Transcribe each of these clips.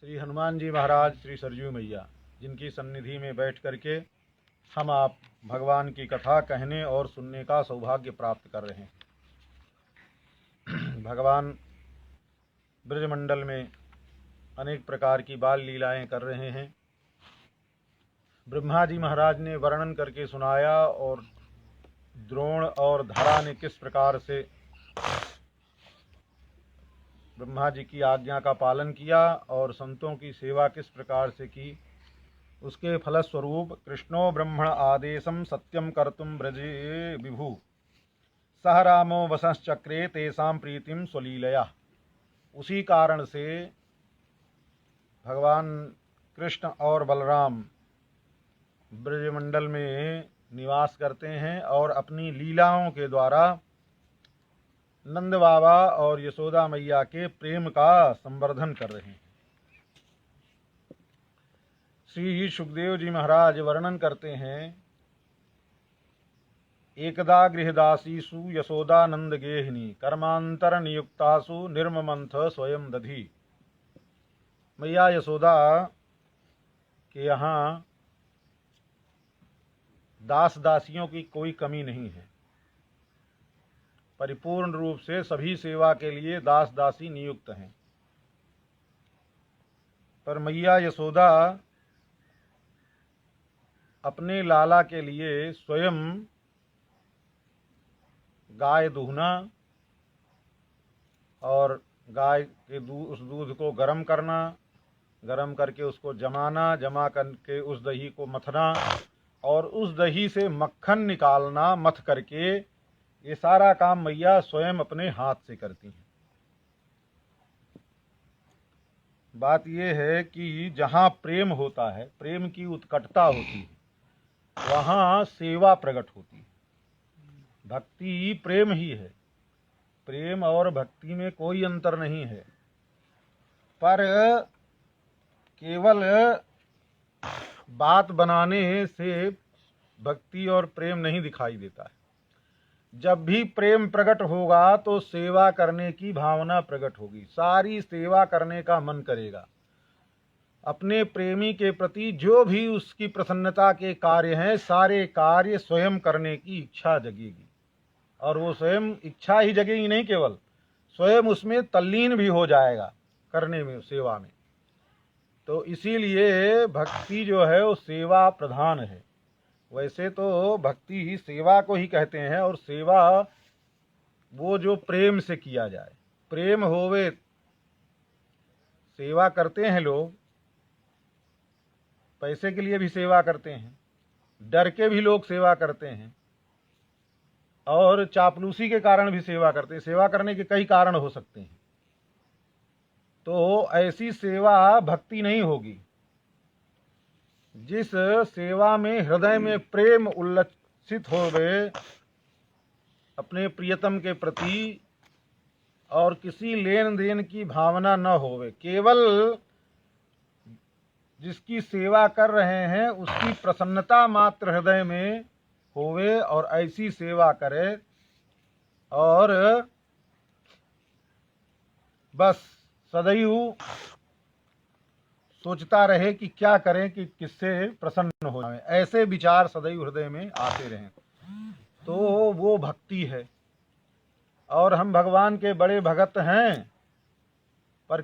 श्री हनुमान जी महाराज, श्री सरयू मैया, जिनकी सन्निधि में बैठ करके हम आप भगवान की कथा कहने और सुनने का सौभाग्य प्राप्त कर रहे हैं। भगवान ब्रजमंडल में अनेक प्रकार की बाल लीलाएं कर रहे हैं। ब्रह्मा जी महाराज ने वर्णन करके सुनाया और द्रोण और धरा ने किस प्रकार से ब्रह्मा जी की आज्ञा का पालन किया और संतों की सेवा किस प्रकार से की, उसके फलस्वरूप कृष्णो ब्रह्मण आदेशम सत्यम कर्तुम ब्रजे विभु सह रामो वसंश्चक्रे तेषां प्रीतिम स्वलीलया। उसी कारण से भगवान कृष्ण और बलराम ब्रजमंडल में निवास करते हैं और अपनी लीलाओं के द्वारा नंद बाबा और यशोदा मैया के प्रेम का संवर्धन कर रहे हैं। श्री सुखदेव जी महाराज वर्णन करते हैं, एकदा गृहदासीषु यशोदानंद गेहिनी कर्मांतर नियुक्तासु निर्ममंथ स्वयं दधी। मैया यशोदा के यहाँ दास दासियों की कोई कमी नहीं है। परिपूर्ण रूप से सभी सेवा के लिए दास दासी नियुक्त हैं। पर मैया यशोदा अपने लाला के लिए स्वयं गाय दूहना और गाय के उस दूध को गर्म करना, गर्म करके उसको जमाना, जमा करके उस दही को मथना और उस दही से मक्खन निकालना, मथ करके ये सारा काम मैया स्वयं अपने हाथ से करती हैं। बात यह है कि जहाँ प्रेम होता है, प्रेम की उत्कटता होती है, वहाँ सेवा प्रकट होती है। भक्ति प्रेम ही है, प्रेम और भक्ति में कोई अंतर नहीं है। पर केवल बात बनाने से भक्ति और प्रेम नहीं दिखाई देता है। जब भी प्रेम प्रकट होगा तो सेवा करने की भावना प्रकट होगी, सारी सेवा करने का मन करेगा। अपने प्रेमी के प्रति जो भी उसकी प्रसन्नता के कार्य हैं, सारे कार्य स्वयं करने की इच्छा जगेगी और वो स्वयं इच्छा ही जगेगी नहीं, केवल स्वयं उसमें तल्लीन भी हो जाएगा करने में, सेवा में। तो इसीलिए भक्ति जो है वो सेवा प्रधान है। वैसे तो भक्ति ही सेवा को ही कहते हैं, और सेवा वो जो प्रेम से किया जाए, प्रेम होवे। सेवा करते हैं लोग, पैसे के लिए भी सेवा करते हैं, डर के भी लोग सेवा करते हैं और चापलूसी के कारण भी सेवा करते हैं। सेवा करने के कई कारण हो सकते हैं। तो ऐसी सेवा भक्ति नहीं होगी। जिस सेवा में हृदय में प्रेम उल्लसित होवे अपने प्रियतम के प्रति और किसी लेन देन की भावना न होवे, केवल जिसकी सेवा कर रहे हैं उसकी प्रसन्नता मात्र हृदय में होवे और ऐसी सेवा करे और बस सदैव सोचता रहे कि क्या करें कि किससे प्रसन्न हो जाए, ऐसे विचार सदैव हृदय में आते रहें, तो वो भक्ति है। और हम भगवान के बड़े भगत हैं, पर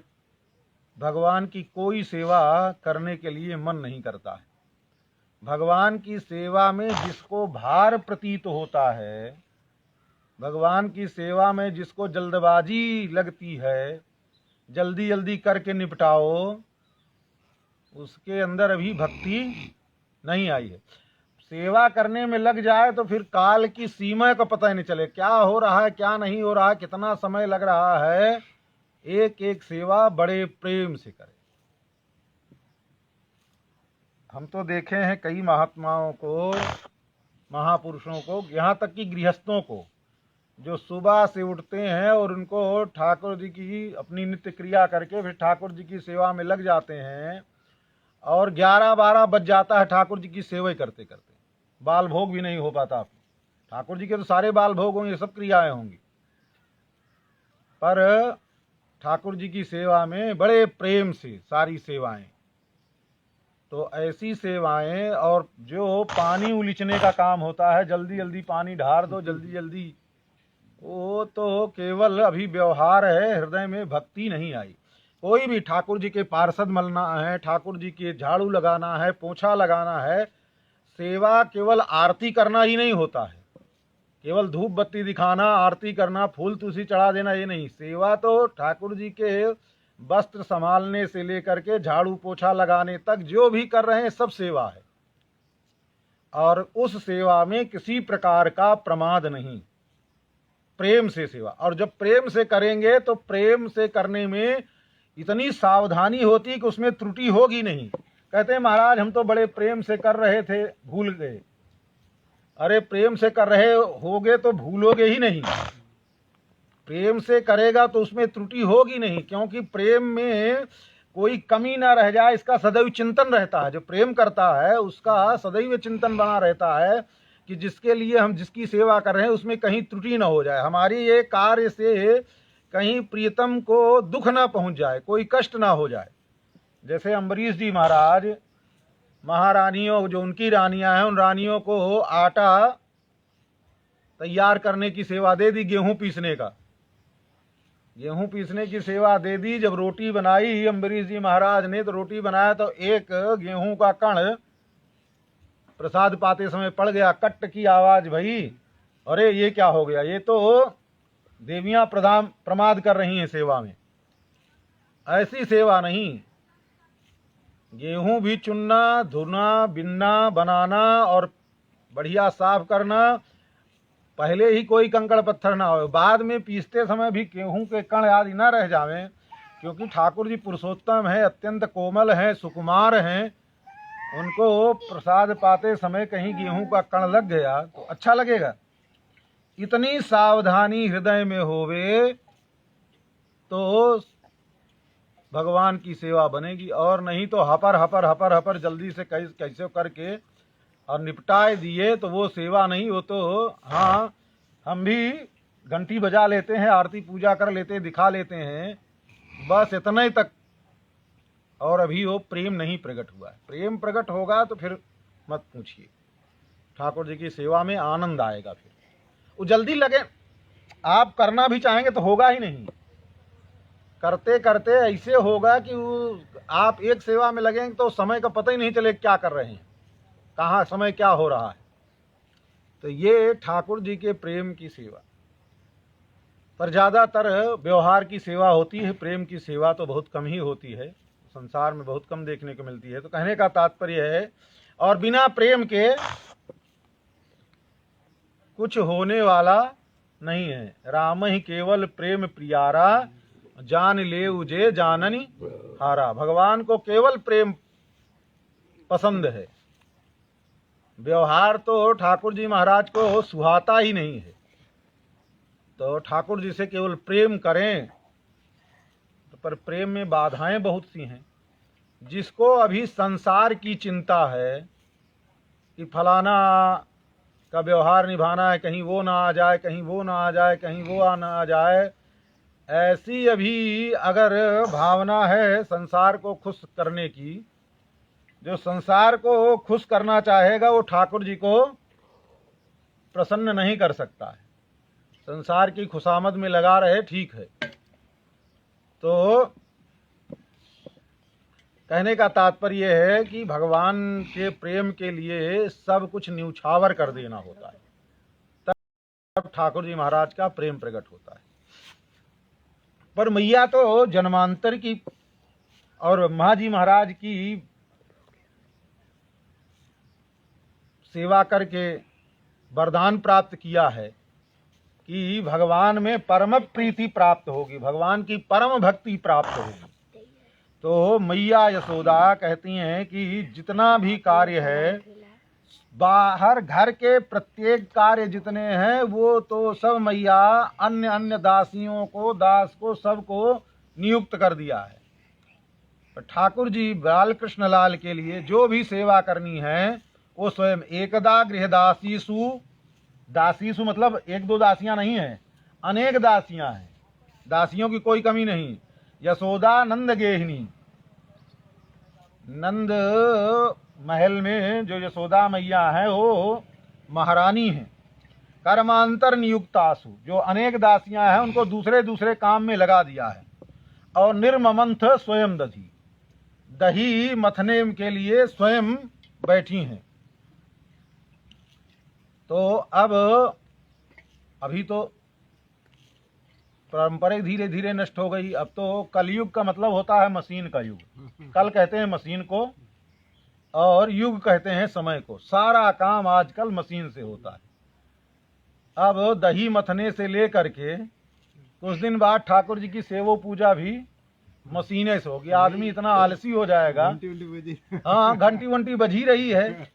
भगवान की कोई सेवा करने के लिए मन नहीं करता है। भगवान की सेवा में जिसको भार प्रतीत होता है, भगवान की सेवा में जिसको जल्दबाजी लगती है, जल्दी जल्दी करके निपटाओ, उसके अंदर अभी भक्ति नहीं आई है। सेवा करने में लग जाए तो फिर काल की सीमा का पता ही नहीं चले, क्या हो रहा है क्या नहीं हो रहा है, कितना समय लग रहा है। एक एक सेवा बड़े प्रेम से करे। हम तो देखे हैं कई महात्माओं को, महापुरुषों को, यहाँ तक कि गृहस्थों को, जो सुबह से उठते हैं और उनको ठाकुर जी की अपनी नित्य क्रिया करके फिर ठाकुर जी की सेवा में लग जाते हैं और 11-12 बज जाता है ठाकुर जी की सेवा करते करते, बाल भोग भी नहीं हो पाता। ठाकुर जी के तो सारे बाल भोग होंगे, सब क्रियाएं होंगी, पर ठाकुर जी की सेवा में बड़े प्रेम से सारी सेवाएं, तो ऐसी सेवाएं, और जो पानी उलीचने का काम होता है, जल्दी जल्दी पानी ढार दो, जल्दी जल्दी, वो तो केवल अभी व्यवहार है, हृदय में भक्ति नहीं आई। कोई भी ठाकुर जी के पार्षद मलना है, ठाकुर जी के झाड़ू लगाना है, पोछा लगाना है, सेवा केवल आरती करना ही नहीं होता है, केवल धूप बत्ती दिखाना, आरती करना, फूल तुलसी चढ़ा देना, ये नहीं। सेवा तो ठाकुर जी के वस्त्र संभालने से लेकर के झाड़ू पोछा लगाने तक जो भी कर रहे हैं सब सेवा है, और उस सेवा में किसी प्रकार का प्रमाद नहीं, प्रेम से सेवा। और जब प्रेम से करेंगे तो प्रेम से करने में इतनी सावधानी होती कि उसमें त्रुटि होगी नहीं। कहते हैं महाराज हम तो बड़े प्रेम से कर रहे थे, भूल गए। अरे प्रेम से कर रहे होगे तो भूलोगे ही नहीं, प्रेम से करेगा तो उसमें त्रुटि होगी नहीं, क्योंकि प्रेम में कोई कमी ना रह जाए इसका सदैव चिंतन रहता है। जो प्रेम करता है उसका सदैव चिंतन बना रहता है कि जिसके लिए हम जिसकी सेवा कर रहे हैं उसमें कहीं त्रुटि ना हो जाए, हमारी ये कार्य से कहीं प्रियतम को दुख ना पहुंच जाए, कोई कष्ट ना हो जाए। जैसे अम्बरीश जी महाराज महारानियों, जो उनकी रानियां हैं, उन रानियों को आटा तैयार करने की सेवा दे दी, गेहूं पीसने का, गेहूं पीसने की सेवा दे दी। जब रोटी बनाई अम्बरीश जी महाराज ने, तो रोटी बनाया तो एक गेहूं का कण प्रसाद पाते समय पड़ गया, कट की आवाज भई, अरे ये क्या हो गया, ये तो देवियां प्रमाद कर रही हैं सेवा में। ऐसी सेवा नहीं, गेहूं भी चुनना, धुना, बिनना, बनाना और बढ़िया साफ करना, पहले ही कोई कंकड़ पत्थर ना हो, बाद में पीसते समय भी गेहूं के कण आदि ना रह जावें, क्योंकि ठाकुर जी पुरुषोत्तम हैं, अत्यंत कोमल हैं, सुकुमार हैं, उनको प्रसाद पाते समय कहीं गेहूं का कण लग गया तो अच्छा लगेगा। इतनी सावधानी हृदय में होवे तो भगवान की सेवा बनेगी, और नहीं तो हपर हपर हपर हपर जल्दी से कैसे करके और निपटाए दिए तो वो सेवा नहीं। वो तो हाँ, हम भी घंटी बजा लेते हैं, आरती पूजा कर लेते हैं, दिखा लेते हैं, बस इतना ही तक, और अभी वो प्रेम नहीं प्रकट हुआ है। प्रेम प्रकट होगा तो फिर मत पूछिए, ठाकुर जी की सेवा में आनंद आएगा। फिर वो जल्दी लगे, आप करना भी चाहेंगे तो होगा ही नहीं, करते करते ऐसे होगा कि आप एक सेवा में लगेंगे तो समय का पता ही नहीं चले क्या कर रहे हैं, कहाँ समय क्या हो रहा है। तो ये ठाकुर जी के प्रेम की सेवा, पर ज़्यादातर व्यवहार की सेवा होती है, प्रेम की सेवा तो बहुत कम ही होती है, संसार में बहुत कम देखने को मिलती है। तो कहने का तात्पर्य है, और बिना प्रेम के कुछ होने वाला नहीं है। राम ही केवल प्रेम प्रियारा, जान ले उजे जाननी हारा। भगवान को केवल प्रेम पसंद है, व्यवहार तो ठाकुर जी महाराज को सुहाता ही नहीं है। तो ठाकुर जी से केवल प्रेम करें, तो पर प्रेम में बाधाएं बहुत सी हैं। जिसको अभी संसार की चिंता है कि फलाना का व्यवहार निभाना है, कहीं वो ना आ जाए, कहीं वो ना आ जाए, कहीं वो ना आ जाए, ऐसी अभी अगर भावना है संसार को खुश करने की, जो संसार को खुश करना चाहेगा वो ठाकुर जी को प्रसन्न नहीं कर सकता है। संसार की खुशामद में लगा रहे, ठीक है। तो कहने का तात्पर्य है कि भगवान के प्रेम के लिए सब कुछ न्यौछावर कर देना होता है, तब ठाकुर जी महाराज का प्रेम प्रकट होता है। पर मैया तो जन्मांतर की और महाजी महाराज की सेवा करके वरदान प्राप्त किया है कि भगवान में परम प्रीति प्राप्त होगी, भगवान की परम भक्ति प्राप्त होगी। तो मैया यशोदा कहती हैं कि जितना भी कार्य है, बाहर घर के प्रत्येक कार्य जितने हैं वो तो सब मैया अन्य अन्य दासियों को, दास को, सबको नियुक्त कर दिया है। पर ठाकुर जी बाल कृष्ण लाल के लिए जो भी सेवा करनी है वो स्वयं एकदा गृहदासीसु, दासीसु मतलब एक दो दासियां नहीं है, अनेक दासियां हैं, दासियों की कोई कमी नहीं। यशोदा नंद गेहिनी, नंद महल में जो यशोदा मैया है वो महारानी है। कर्मांतर नियुक्तासु, जो अनेक दासियां हैं उनको दूसरे दूसरे काम में लगा दिया है। और निर्ममंथ स्वयं दधी, दही मथने के लिए स्वयं बैठी हैं। तो अब अभी तो परंपरा धीरे धीरे नष्ट हो गई। अब तो कलयुग का मतलब होता है मशीन का युग। कल कहते हैं मशीन को और युग कहते हैं समय को। सारा काम आजकल मशीन से होता है। अब दही मथने से लेकर के कुछ दिन बाद ठाकुर जी की सेवो पूजा भी मशीने से होगी। आदमी इतना आलसी हो जाएगा। हाँ, घंटी वंटी बजी रही है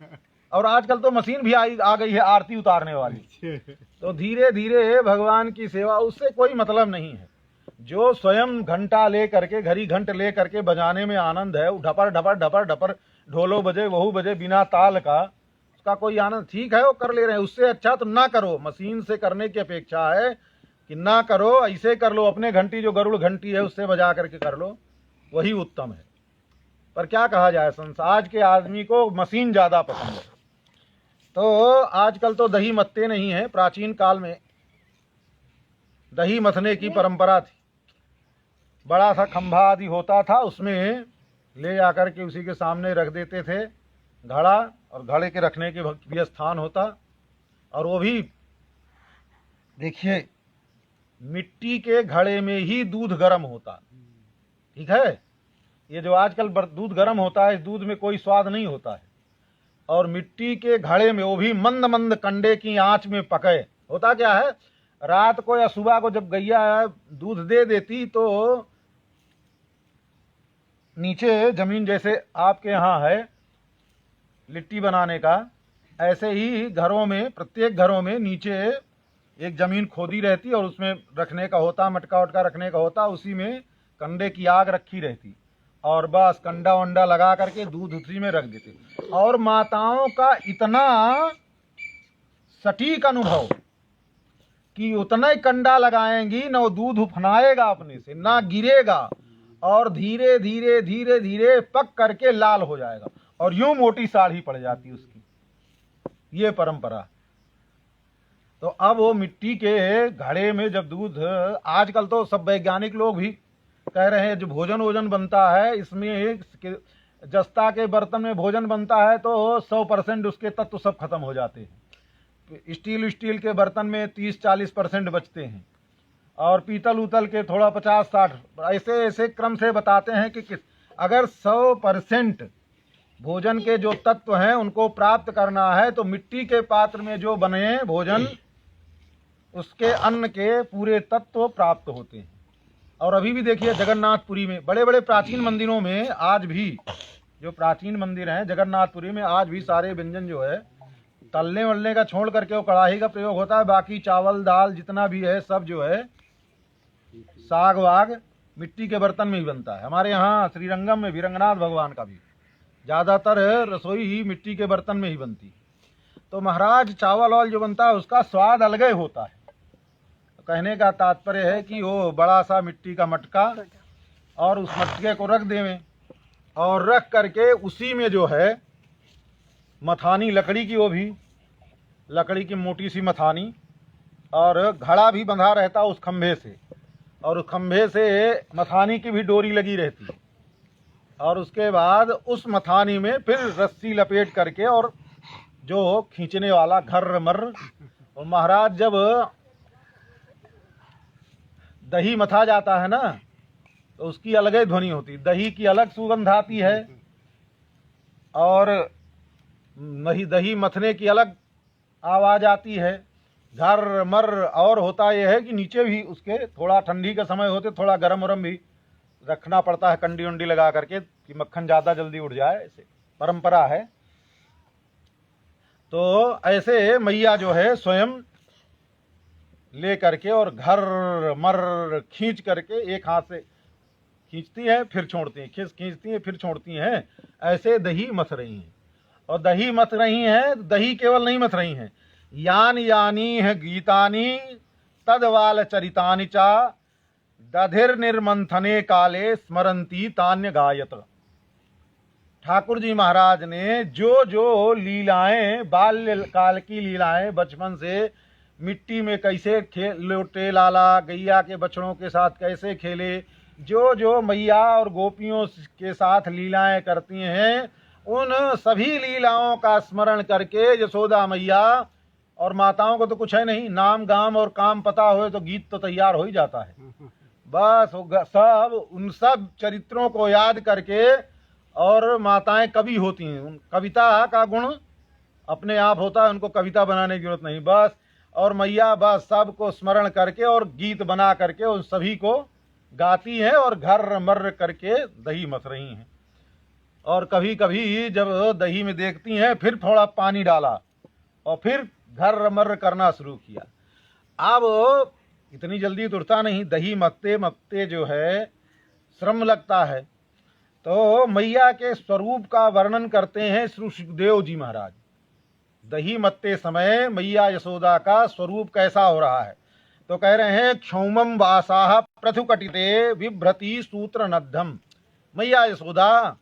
और आजकल तो मशीन भी आ गई है आरती उतारने वाली। तो धीरे धीरे भगवान की सेवा, उससे कोई मतलब नहीं है। जो स्वयं घंटा ले करके, घड़ी घंट ले करके बजाने में आनंद है, ढपर ढपर ढपर ढपर ढोलो बजे वहू बजे बिना ताल का, उसका कोई आनंद, ठीक है वो कर ले रहे हैं। उससे अच्छा तो ना करो। मशीन से करने की अपेक्षा है कि ना करो, ऐसे कर लो। अपने घंटी जो गरुड़ घंटी है उससे बजा करके कर लो, वही उत्तम है। पर क्या कहा जाए, संसार के आदमी को मशीन ज़्यादा पसंद है। तो आजकल तो दही मथते नहीं है। प्राचीन काल में दही मथने की परंपरा थी। बड़ा सा खंभा आदि होता था, उसमें ले जाकर के उसी के सामने रख देते थे घड़ा, और घड़े के रखने के भी स्थान होता। और वो भी देखिए मिट्टी के घड़े में ही दूध गर्म होता। ठीक है, ये जो आजकल दूध गर्म होता है, इस दूध में कोई स्वाद नहीं होता है। और मिट्टी के घड़े में, वो भी मंद मंद कंडे की आंच में पके। होता क्या है, रात को या सुबह को जब गैया दूध दे देती तो नीचे जमीन, जैसे आपके यहाँ है लिट्टी बनाने का, ऐसे ही घरों में, प्रत्येक घरों में नीचे एक जमीन खोदी रहती और उसमें रखने का होता, मटका वटका रखने का होता। उसी में कंडे की आग रखी रहती और बस कंडा वंडा लगा करके दूध उसी में रख देते। और माताओं का इतना सटीक अनुभव कि उतना ही कंडा लगाएंगी, ना वो दूध उफनाएगा अपने से, ना गिरेगा, और धीरे धीरे धीरे धीरे पक करके लाल हो जाएगा और यूं मोटी साड़ी पड़ जाती उसकी। ये परंपरा। तो अब वो मिट्टी के घड़े में जब दूध, आजकल तो सब वैज्ञानिक लोग भी कह रहे हैं जो भोजन वोजन बनता है इसमें, जस्ता के बर्तन में भोजन बनता है तो 100% उसके तत्व सब खत्म हो जाते हैं। स्टील के बर्तन में 30-40% बचते हैं, और पीतल उतल के थोड़ा 50-60, ऐसे ऐसे क्रम से बताते हैं कि अगर 100% भोजन के जो तत्व हैं उनको प्राप्त करना है तो मिट्टी के पात्र में जो बने भोजन, उसके अन्न के पूरे तत्व प्राप्त होते हैं। और अभी भी देखिए जगन्नाथपुरी में, बड़े बड़े प्राचीन मंदिरों में आज भी, जो प्राचीन मंदिर हैं जगन्नाथपुरी में, आज भी सारे व्यंजन जो है तलने वलने का छोड़ करके वो कढ़ाई का प्रयोग होता है। बाकी चावल दाल जितना भी है सब जो है साग वाग मिट्टी के बर्तन में ही बनता है। हमारे यहाँ श्रीरंगम में भी रंगनाथ भगवान का भी ज़्यादातर रसोई ही मिट्टी के बर्तन में ही बनती है। तो महाराज चावल वाल जो बनता है उसका स्वाद अलग ही होता है। तो कहने का तात्पर्य है कि वो बड़ा सा मिट्टी का मटका, और उस मटके को रख देवें, और रख करके उसी में जो है मथानी लकड़ी की, वो भी लकड़ी की मोटी सी मथानी, और घड़ा भी बंधा रहता उस खंभे से, और उस खंभे से मथानी की भी डोरी लगी रहती है। और उसके बाद उस मथानी में फिर रस्सी लपेट करके, और जो खींचने वाला घर मर। और महाराज जब दही मथा जाता है ना तो उसकी अलग ही ध्वनि होती है, दही की अलग सुगंध आती है, और दही मथने की अलग आवाज़ आती है, घर मर। और होता यह है कि नीचे भी उसके थोड़ा ठंडी का समय होते थोड़ा गरम वरम भी रखना पड़ता है, कंडी उंडी लगा करके कि मक्खन ज़्यादा जल्दी उड़ जाए, ऐसे परंपरा है। तो ऐसे मैया जो है स्वयं ले करके और घर मर खींच करके, एक हाथ से खींचती है फिर छोड़ती हैं, खींचती हैं फिर छोड़ती हैं, ऐसे दही मथ रही हैं। और दही मथ रही हैं, दही केवल नहीं मथ रही हैं, यानी है गीतानी तदवाल चरितानि चा दधिर निर्मंथने काले स्मरंती तान्य गायत। ठाकुर जी महाराज ने जो जो लीलाएं, बाल्य काल की लीलाएं, बचपन से मिट्टी में कैसे लोटे लाला गैया के बछड़ों के साथ कैसे खेले, जो जो मैया और गोपियों के साथ लीलाएं करती हैं, उन सभी लीलाओं का स्मरण करके यशोदा मैया, और माताओं को तो कुछ है नहीं, नाम गाम और काम पता हो तो गीत तो तैयार हो ही जाता है। बस सब उन सब चरित्रों को याद करके, और माताएं कवि होती हैं, उन कविता का गुण अपने आप होता है, उनको कविता बनाने की जरूरत नहीं। बस और मैया बस सबको स्मरण करके और गीत बना करके उन सभी को गाती हैं और घर मर्र करके दही मथ रही हैं। और कभी कभी जब दही में देखती हैं, फिर थोड़ा पानी डाला और फिर घर मर्र करना शुरू किया। अब इतनी जल्दी तो उठता नहीं, दही मथते मथते जो है श्रम लगता है। तो मैया के स्वरूप का वर्णन करते हैं श्री सुखदेव जी महाराज। दही मथते समय मैया यशोदा का स्वरूप कैसा हो रहा है, तो कह रहे हैं क्षौमम वासाह पृथुकटिते विभ्रति सूत्र नद्धम। मैया यशोदा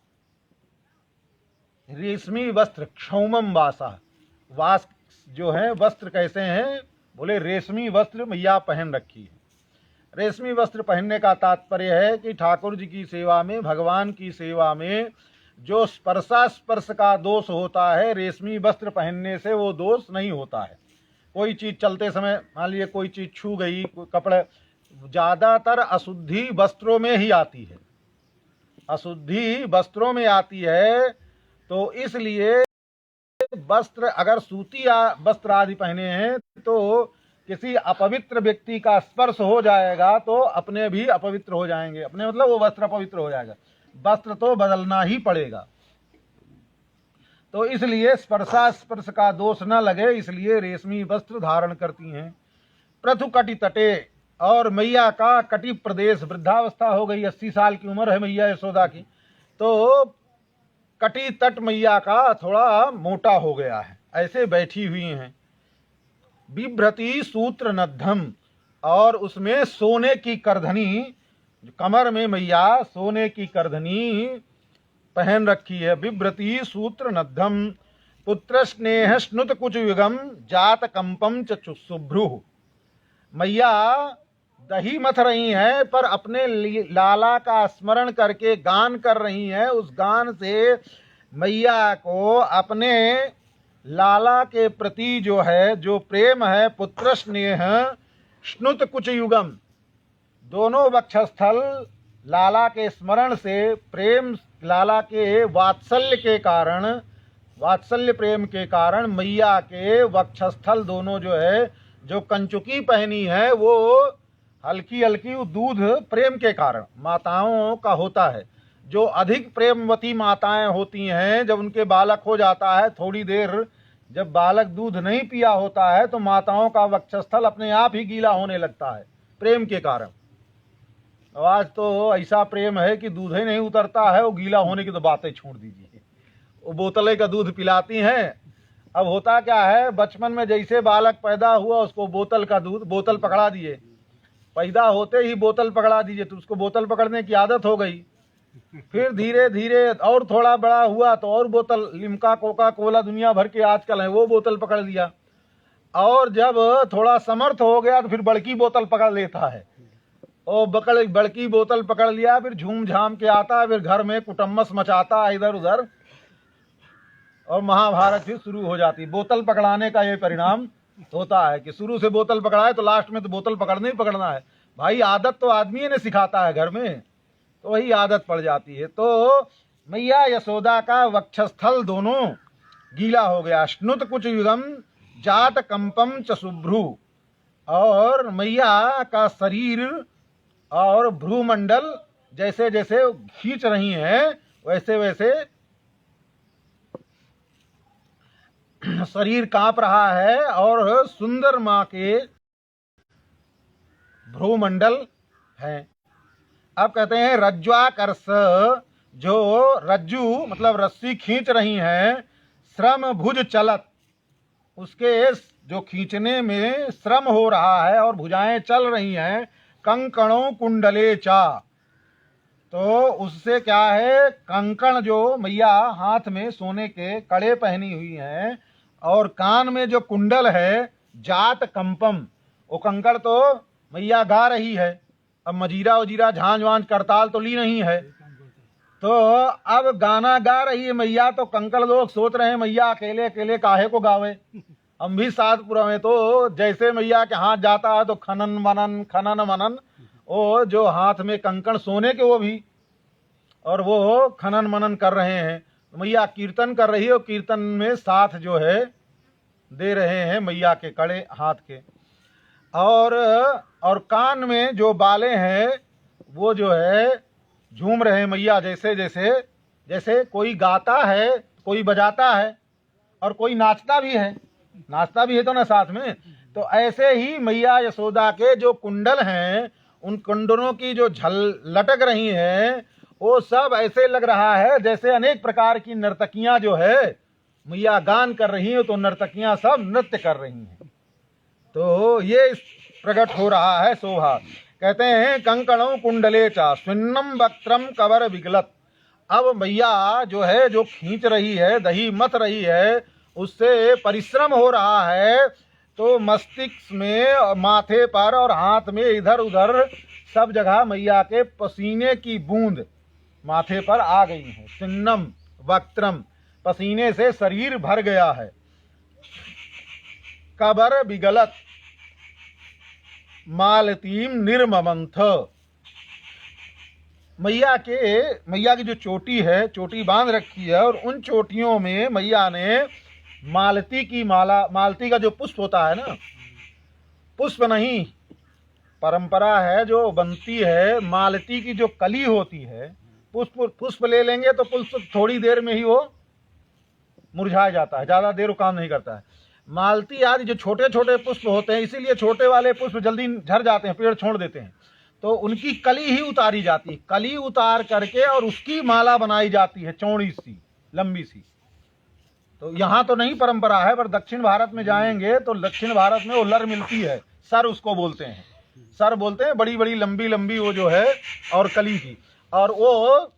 रेशमी वस्त्र, क्षौमम वासा, वास जो है वस्त्र कैसे हैं, बोले रेशमी वस्त्र मैया पहन रखी है। रेशमी वस्त्र पहनने का तात्पर्य है कि ठाकुर जी की सेवा में, भगवान की सेवा में जो स्पर्श का दोष होता है, रेशमी वस्त्र पहनने से वो दोष नहीं होता है। कोई चीज चलते समय मान लीजिए कोई चीज छू गई, कोई कपड़े, ज्यादातर अशुद्धि वस्त्रों में ही आती है, अशुद्धि वस्त्रों में आती है। तो इसलिए वस्त्र अगर सूती वस्त्र आदि पहने हैं तो किसी अपवित्र व्यक्ति का स्पर्श हो जाएगा तो अपने भी अपवित्र हो जाएंगे, अपने मतलब वो वस्त्र अपवित्र हो जाएगा, वस्त्र तो बदलना ही पड़ेगा। तो इसलिए स्पर्श का दोष न लगे, इसलिए रेशमी वस्त्र धारण करती हैं। पृथु कटि तटे, और मैया का कटि प्रदेश, वृद्धावस्था हो गई, 80 साल की उम्र है मैया यशोदा की, तो कटी तट मैया का थोड़ा मोटा हो गया है, ऐसे बैठी हुई हैं। बिभ्रति सूत्र नद्धम, और उसमें सोने की करधनी, कमर में मैया सोने की करधनी पहन रखी है। बिभ्रति सूत्र नद्धम पुत्र स्नेह स्नुत कुच युगम जात कंपम च शुभ्रु। मैया दही मथ रही हैं पर अपने लाला का स्मरण करके गान कर रही हैं। उस गान से मैया को अपने लाला के प्रति जो है, जो प्रेम है, पुत्र स्नेह स्नुत कुच युगम, दोनों वक्षस्थल लाला के स्मरण से प्रेम, लाला के वात्सल्य के कारण, वात्सल्य प्रेम के कारण मैया के वक्षस्थल दोनों जो है, जो कंचुकी पहनी है वो हल्की हल्की दूध प्रेम के कारण माताओं का होता है। जो अधिक प्रेमवती माताएं होती हैं, जब उनके बालक हो जाता है, थोड़ी देर जब बालक दूध नहीं पिया होता है तो माताओं का वक्षस्थल अपने आप ही गीला होने लगता है प्रेम के कारण। आज तो ऐसा प्रेम है कि दूध ही नहीं उतरता है, वो गीला होने की तो बातें छोड़ दीजिए, वो बोतलें का दूध पिलाती हैं। अब होता क्या है, बचपन में जैसे बालक पैदा हुआ उसको बोतल का दूध, बोतल पकड़ा दिए, पैदा होते ही बोतल पकड़ा दीजिए तो उसको बोतल पकड़ने की आदत हो गई। फिर धीरे धीरे और थोड़ा बड़ा हुआ तो और बोतल, लिम्का कोका कोला दुनिया भर के आजकल है, वो बोतल पकड़ लिया। और जब थोड़ा समर्थ हो गया तो फिर बड़की बोतल पकड़ लेता है, और बड़की बोतल पकड़ लिया, फिर झूम झाम के आता है, फिर घर में कुटम्मस मचाता है इधर उधर, और महाभारत फिर शुरू हो जाती। बोतल पकड़ाने का ये परिणाम होता है कि शुरू से बोतल पकड़ाए तो लास्ट में तो बोतल पकड़ना ही पकड़ना है भाई। आदत तो आदमी ने सिखाता है घर में, तो वही आदत पड़ जाती है। तो मैया यशोदा का वक्षस्थल दोनों गीला हो गया। स्नुत कुछ युगम जात कंपम च शुभ्रु, और मैया का शरीर और भ्रूमंडल जैसे जैसे खींच रही हैं वैसे वैसे शरीर कांप रहा है, और सुंदर मां के भ्रूमंडल हैं। अब कहते हैं रज्ज्वाकर्ष, जो रज्जु मतलब रस्सी खींच रही हैं, श्रम भुज चलत, उसके जो खींचने में श्रम हो रहा है और भुजाएं चल रही हैं, कंकणों कुंडले चा। तो उससे क्या है, कंकण जो मैया हाथ में सोने के कड़े पहनी हुई हैं और कान में जो कुंडल है जात कंपम, वो कंकड़ तो मैया गा रही है। अब मजीरा वजीरा झांझ वांझ करताल तो ली नहीं है, तो अब गाना गा रही है मैया, तो कंकड़ लोग सोच रहे हैं मैया अकेले अकेले काहे को गावे। हम भी सातपुरा में तो जैसे मैया के हाथ जाता है तो खनन मनन वो जो हाथ में कंकड़ सोने के वो भी, और वो खनन मनन कर रहे हैं। मैया कीर्तन कर रही है और कीर्तन में साथ जो है दे रहे हैं मैया के कड़े हाथ के। और कान में जो बाले हैं वो जो है झूम रहे हैं मैया, जैसे जैसे जैसे कोई गाता है, कोई बजाता है और कोई नाचता भी है तो ना साथ में। तो ऐसे ही मैया यशोदा के जो कुंडल हैं, उन कुंडलों की जो झल लटक रही हैं, वो सब ऐसे लग रहा है जैसे अनेक प्रकार की नर्तकियां जो है मैया गान कर रही हैं, तो नर्तकियां सब नृत्य कर रही हैं। तो ये प्रकट हो रहा है शोभा। कहते हैं कंकणों कुंडले चा स्विन्नम वक्त्रम कवर विगलत। अब मैया जो है जो खींच रही है, दही मथ रही है, उससे परिश्रम हो रहा है, तो मस्तिष्क में, माथे पर और हाथ में इधर उधर सब जगह मैया के पसीने की बूंद माथे पर आ गई है। स्विन्नम वक्त्रम, पसीने से शरीर भर गया है। कबर विगलत मालतीम निर्ममंथ, मैया की जो चोटी है, चोटी बांध रखी है, और उन चोटियों में मैया ने मालती की माला, मालती का जो पुष्प होता है ना, पुष्प नहीं, परंपरा है जो बनती है, मालती की जो कली होती है, पुष्प ले लेंगे तो पुष्प थोड़ी देर में ही वो मुरझा जाता है, ज्यादा देर वो काम नहीं करता है। मालती आदि जो छोटे छोटे पुष्प होते हैं, इसीलिए छोटे वाले पुष्प जल्दी झड़ जाते हैं, पेड़ छोड़ देते हैं, तो उनकी कली ही उतारी जाती है। कली उतार करके और उसकी माला बनाई जाती है, चौड़ी सी लंबी सी। तो यहाँ तो नहीं परंपरा है, पर दक्षिण भारत में जाएंगे तो दक्षिण भारत में वो लर मिलती है, सर उसको बोलते हैं, सर बोलते हैं, बड़ी बड़ी लंबी लंबी वो जो है, और कली की, और वो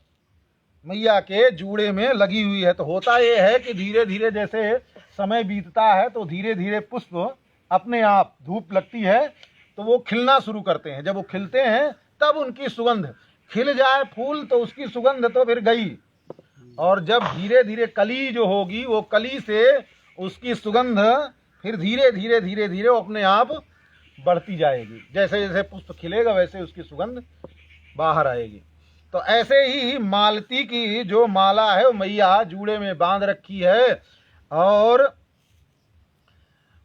मैया के जूड़े में लगी हुई है। तो होता ये है कि धीरे धीरे जैसे समय बीतता है तो धीरे धीरे पुष्प अपने आप, धूप लगती है तो वो खिलना शुरू करते हैं। जब वो खिलते हैं तब उनकी सुगंध, खिल जाए फूल तो उसकी सुगंध तो फिर गई, और जब धीरे धीरे कली जो होगी, वो कली से उसकी सुगंध फिर धीरे धीरे धीरे धीरे वो अपने आप बढ़ती जाएगी। जैसे जैसे पुष्प खिलेगा वैसे उसकी सुगंध बाहर आएगी। तो ऐसे ही मालती की जो माला है वो मैया जूड़े में बांध रखी है, और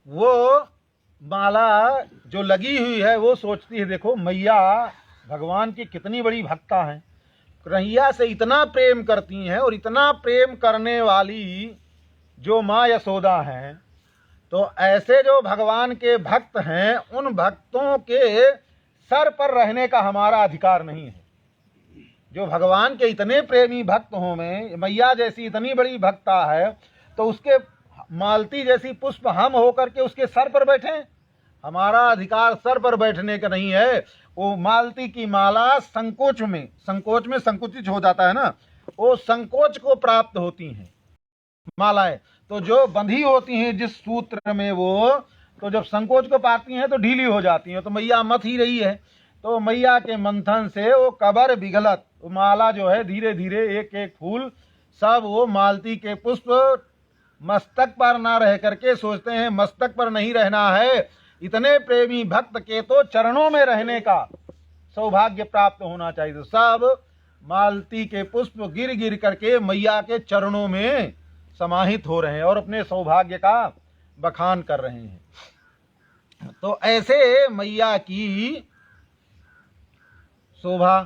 वो माला जो लगी हुई है वो सोचती है, देखो मैया भगवान की कितनी बड़ी भक्ता हैं, कन्हैया से इतना प्रेम करती हैं, और इतना प्रेम करने वाली जो माँ यशोदा हैं, तो ऐसे जो भगवान के भक्त हैं, उन भक्तों के सर पर रहने का हमारा अधिकार नहीं है। जो भगवान के इतने प्रेमी भक्त हों में मैया जैसी इतनी बड़ी भक्ता है, तो उसके मालती जैसी पुष्प हम होकर के उसके सर पर बैठें, हमारा अधिकार सर पर बैठने का नहीं है। वो मालती की माला संकोच में संकुचित हो जाता है ना, वो संकोच को प्राप्त होती हैं मालाएं, तो जो बंधी होती हैं जिस सूत्र में, वो तो जब संकोच को पाती हैं तो ढीली हो जाती हैं। तो मैया मथ ही रही है, तो मैया के मंथन से वो कबर विगलत, माला जो है धीरे धीरे एक एक फूल सब वो मालती के पुष्प मस्तक पर ना रह करके, सोचते हैं मस्तक पर नहीं रहना है, इतने प्रेमी भक्त के तो चरणों में रहने का सौभाग्य प्राप्त होना चाहिए। तो सब मालती के पुष्प गिर गिर करके मैया के चरणों में समाहित हो रहे हैं और अपने सौभाग्य का बखान कर रहे हैं। तो ऐसे मैया की शोभा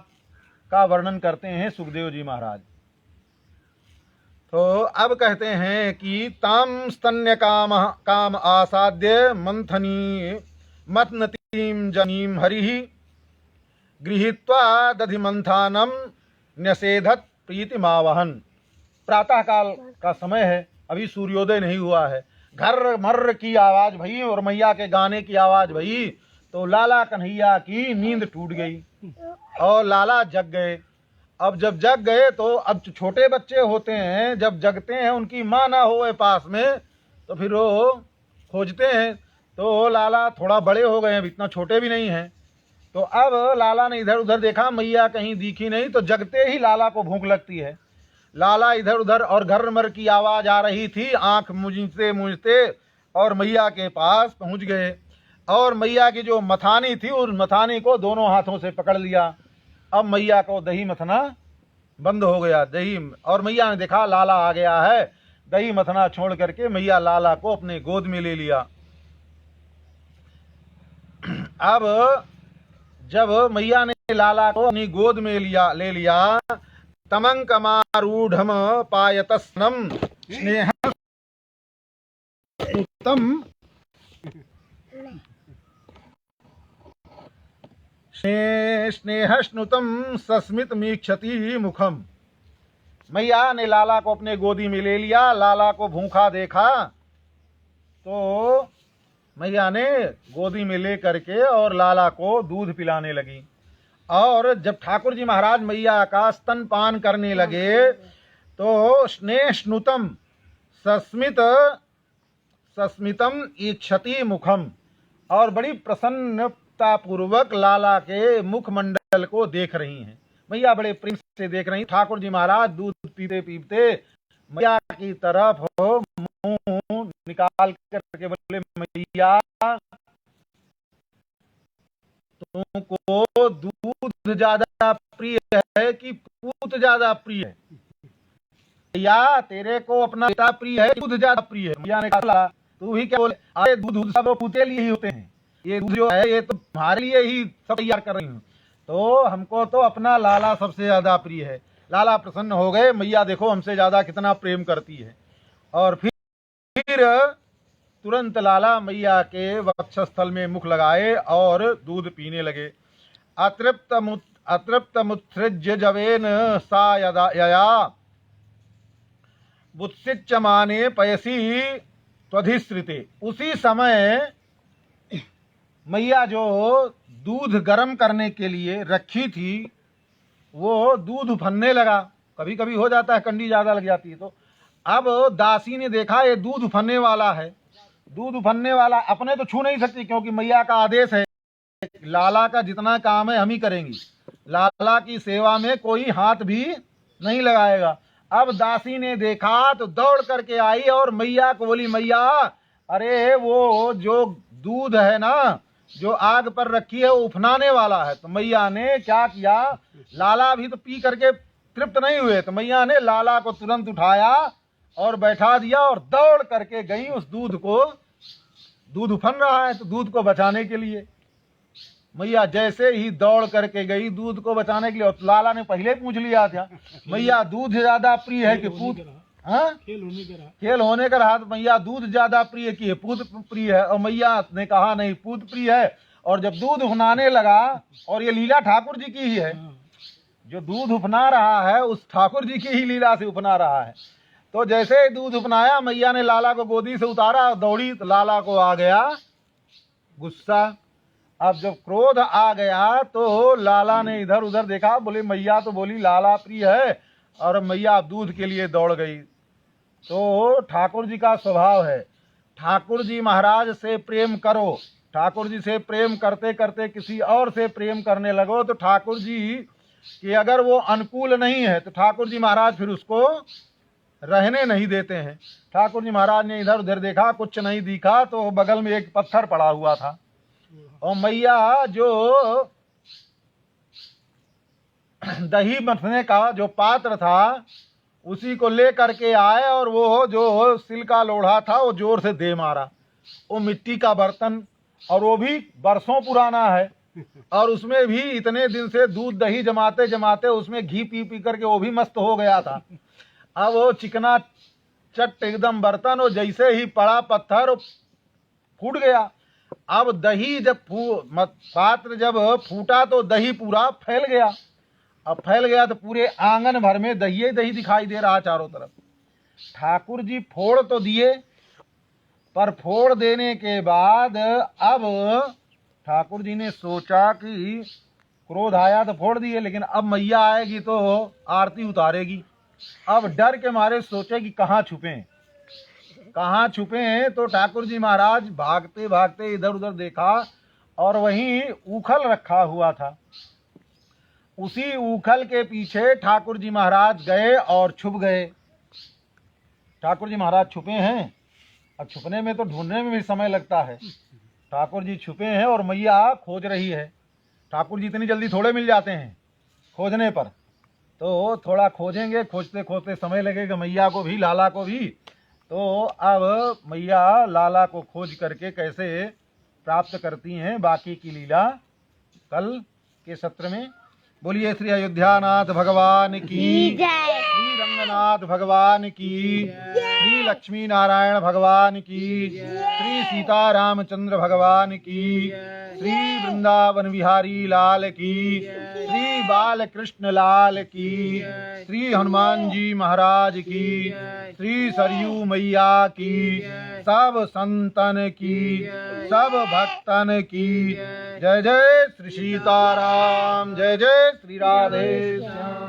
का वर्णन करते हैं सुखदेव जी महाराज। तो अब कहते हैं कि ताम स्तन्य काम आसाद्य मंथनी मतनतीम जनीम हरिहि गृहीत्वा दधि मंथानम न्यसेधत प्रीति मावहन। प्रातः काल का समय है, अभी सूर्योदय नहीं हुआ है, घर मर्र की आवाज भई और मैया के गाने की आवाज भई, तो लाला कन्हैया की नींद टूट गई और लाला जग गए। अब जब जग गए तो अब छोटे बच्चे होते हैं, जब जगते हैं उनकी माँ ना हो पास में तो फिर वो खोजते हैं। तो लाला थोड़ा बड़े हो गए हैं, इतना छोटे भी नहीं हैं। तो अब लाला ने इधर उधर देखा, मैया कहीं दिखी नहीं। तो जगते ही लाला को भूख लगती है। लाला इधर उधर और घर्रमर की आवाज़ आ रही थी, आंख मूंझते मूंझते और मैया के पास पहुंच गए। और मैया की जो मथानी थी उस मथानी को दोनों हाथों से पकड़ लिया। अब मैया को दही मथना बंद हो गया। दही और मैया ने देखा लाला आ गया है। दही मथना छोड़ करके मैया लाला को अपने गोद में ले लिया। अब जब मैया ने लाला को अपनी गोद में ले लिया, तमंकमारूढ़म पायतस्नम स्नेहस्नुतम सस्मित मीक्षति मुखम। मैया ने लाला को अपने गोदी में ले लिया। लाला को भूखा देखा तो मैया ने गोदी में ले करके और लाला को दूध पिलाने लगी। और जब ठाकुर जी महाराज मैया का स्तनपान करने लगे तो स्नेहस्नुतम सस्मितम ईक्षति मुखम, और बड़ी प्रसन्नता पूर्वक लाला के मुखमंडल को देख रही हैं। मैया बड़े प्रेम से देख रही। ठाकुर जी महाराज दूध पीते पीते मैया की तरफ मुंह निकाल करके बोले, मैया तुमको दूध ज्यादा प्रिय है कि पूत ज्यादा प्रिय है? मैया तेरे को अपना बेटा प्रिय है, दूध ज्यादा प्रिय है? मैया ने कहा तू ही क्या बोले, अरे दूध सब पूते लिए ही होते हैं, ये दूध जो है ये तो तुम्हारे लिए ही सब तैयार कर रही हूँ, तो हमको तो अपना लाला सबसे ज्यादा प्रिय है। लाला प्रसन्न हो गए, मैया देखो हमसे ज्यादा कितना प्रेम करती है। और फिर तुरंत लाला मैया के वक्षस्थल में मुख लगाए और दूध पीने लगे। अतृप्त मुत्सृज्य जवेन सा यया बुत्सिच्यमाने पयसी त्वधिश्रिते। उसी समय मैया जो दूध गर्म करने के लिए रखी थी वो दूध उफनने लगा। कभी कभी हो जाता है कंडी ज्यादा लग जाती है। तो अब दासी ने देखा ये दूध उफनने वाला है। दूध उफनने वाला अपने तो छू नहीं सकती क्योंकि मैया का आदेश है, लाला का जितना काम है हम ही करेंगे, लाला की सेवा में कोई हाथ भी नहीं लगाएगा। अब दासी ने देखा तो दौड़ करके आई और मैया को बोली, मैया अरे वो जो दूध है ना जो आग पर रखी है वो उफनाने वाला है। तो मैया ने क्या किया, लाला भी तो पी करके तृप्त नहीं हुए, तो मैया ने लाला को तुरंत उठाया और बैठा दिया और दौड़ करके गई उस दूध को, दूध उफन रहा है तो दूध को बचाने के लिए। मैया जैसे ही दौड़ करके गई दूध को बचाने के लिए, और लाला ने पहले पूछ लिया था मैया दूध ज्यादा प्रिय है कि पूत? हाँ, खेल होने का रहा तो मैया दूध ज्यादा प्रिय की है पूत प्रिय है? और मैया ने कहा नहीं पूत प्रिय है। और जब दूध उफनाने लगा, और ये लीला ठाकुर जी की ही है, जो दूध उफना रहा है उस ठाकुर जी की ही लीला से उफना रहा है। तो जैसे ही दूध उपनाया मैया ने लाला को गोदी से उतारा, दौड़ी तो लाला को आ गया गुस्सा। अब जब क्रोध आ गया तो लाला ने इधर उधर देखा, बोले मैया तो बोली लाला प्रिय है, और मैया दूध के लिए दौड़ गई। तो ठाकुर जी का स्वभाव है, ठाकुर जी महाराज से प्रेम करो, ठाकुर जी से प्रेम करते करते किसी और से प्रेम करने लगो तो ठाकुर जी कि अगर वो अनुकूल नहीं है तो ठाकुर जी महाराज फिर उसको रहने नहीं देते हैं। ठाकुर जी महाराज ने इधर उधर देखा, कुछ नहीं दिखा, तो बगल में एक पत्थर पड़ा हुआ था, और मैया जो दही मथने का जो पात्र था उसी को ले करके आए, और वो जो सिल का लोढ़ा था वो जोर से दे मारा। वो मिट्टी का बर्तन, और वो भी बरसों पुराना है, और उसमें भी इतने दिन से दूध दही जमाते जमाते उसमें घी पी पी करके वो भी मस्त हो गया था। अब वो चिकना चट एकदम बर्तन, और जैसे ही पड़ा पत्थर फूट गया। अब दही जब पात्र जब फूटा तो दही पूरा फैल गया। अब फैल गया तो पूरे आंगन भर में दही ही दही दिखाई दे रहा चारों तरफ। ठाकुर जी फोड़ तो दिए, पर फोड़ देने के बाद अब ठाकुर जी ने सोचा कि क्रोध आया तो फोड़ दिए, लेकिन अब मैया आएगी तो आरती उतारेगी। अब डर के मारे सोचे कि कहाँ छुपें, कहाँ छुपें। तो ठाकुर जी महाराज भागते भागते इधर उधर देखा और वहीं ऊखल रखा हुआ था। उसी ऊखल के पीछे ठाकुर जी महाराज गए और छुप गए। ठाकुर जी महाराज छुपे हैं, अब छुपने में तो ढूंढने में भी समय लगता है। ठाकुर जी छुपे हैं और मैया खोज रही है। ठाकुर जी इतनी जल्दी थोड़े मिल जाते हैं खोजने पर, तो थोड़ा खोजेंगे, खोजते खोजते समय लगेगा मैया को भी, लाला को भी। तो अब मैया लाला को खोज करके कैसे प्राप्त करती हैं, बाकी की लीला कल के सत्र में। बोलिए श्री अयोध्यानाथ भगवान की, श्री रंगनाथ भगवान की, श्री लक्ष्मी नारायण भगवान की, श्री सीतारामचंद्र भगवान की, श्री वृंदावन बिहारी लाल की, श्री बालकृष्ण लाल की, श्री हनुमान जी महाराज की, श्री सरयू मैया की, सब संतन की, सब भक्तन की। जय जय श्री सीताराम, जय जय श्री राधे श्याम।